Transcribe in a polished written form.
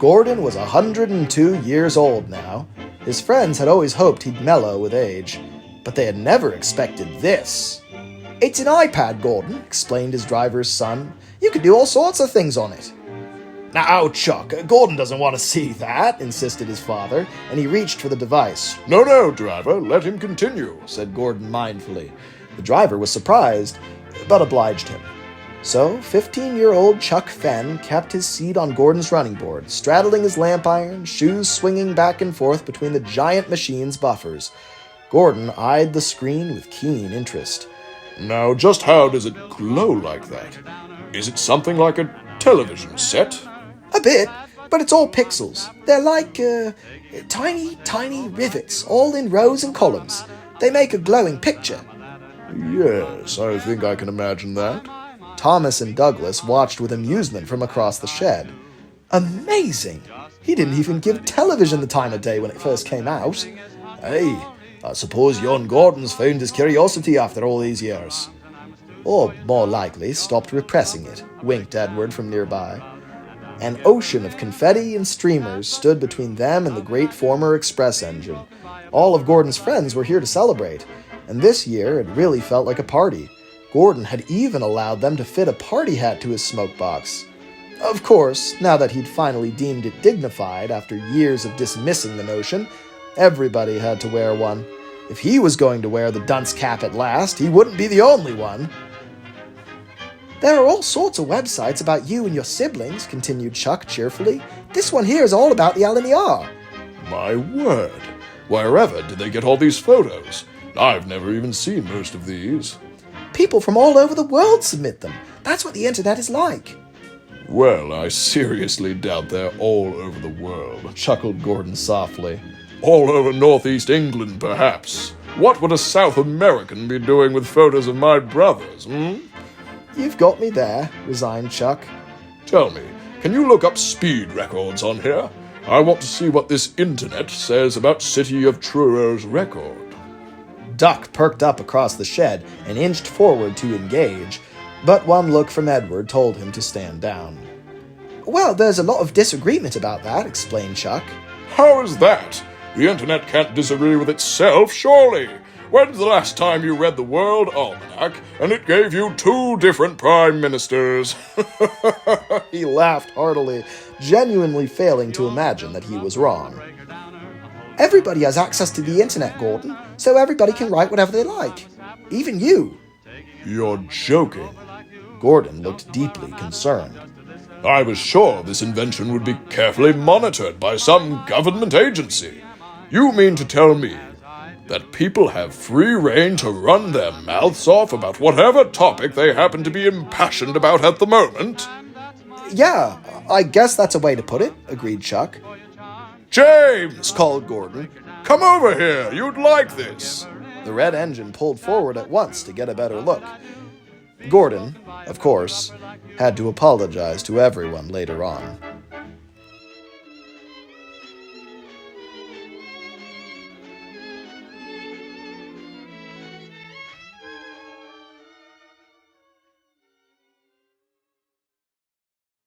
Gordon was 102 years old now. His friends had always hoped he'd mellow with age, but they had never expected this. "It's an iPad, Gordon," explained his driver's son. "You can do all sorts of things on it." "Now, Chuck, Gordon doesn't want to see that," insisted his father, and he reached for the device. No, driver, let him continue," said Gordon mindfully. The driver was surprised, but obliged him. So, 15-year-old Chuck Fenn kept his seat on Gordon's running board, straddling his lamp iron, shoes swinging back and forth between the giant machine's buffers. Gordon eyed the screen with keen interest. "Now, just how does it glow like that? Is it something like a television set?" "A bit, but it's all pixels. They're like, tiny rivets, all in rows and columns. They make a glowing picture." "Yes, I think I can imagine that." Thomas and Douglas watched with amusement from across the shed. Amazing! He didn't even give television the time of day when it first came out. "Hey, I suppose young Gordon's found his curiosity after all these years." "Or, more likely, stopped repressing it," winked Edward from nearby. An ocean of confetti and streamers stood between them and the great former express engine. All of Gordon's friends were here to celebrate, and this year it really felt like a party. Gordon had even allowed them to fit a party hat to his smoke box. Of course, now that he'd finally deemed it dignified after years of dismissing the notion, everybody had to wear one. If he was going to wear the dunce cap at last, he wouldn't be the only one. "There are all sorts of websites about you and your siblings," continued Chuck cheerfully. "This one here is all about the LMER." "My word! Wherever did they get all these photos? I've never even seen most of these." "People from all over the world submit them. That's what the internet is like." "Well, I seriously doubt they're all over the world," chuckled Gordon softly. "All over Northeast England, perhaps. What would a South American be doing with photos of my brothers, "You've got me there," resigned Chuck. "Tell me, can you look up speed records on here? I want to see what this internet says about City of Truro's record." Duck perked up across the shed and inched forward to engage, but one look from Edward told him to stand down. "Well, there's a lot of disagreement about that," explained Chuck. "How is that? The internet can't disagree with itself, surely. When's the last time you read the World Almanac and it gave you 2 different prime ministers?" He laughed heartily, genuinely failing to imagine that he was wrong. "Everybody has access to the internet, Gordon, so everybody can write whatever they like. Even you." "You're joking." Gordon looked deeply concerned. "I was sure this invention would be carefully monitored by some government agency. You mean to tell me that people have free rein to run their mouths off about whatever topic they happen to be impassioned about at the moment?" "Yeah, I guess that's a way to put it," agreed Chuck. "James," called Gordon, "come over here. You'd like this." The red engine pulled forward at once to get a better look. Gordon, of course, had to apologize to everyone later on.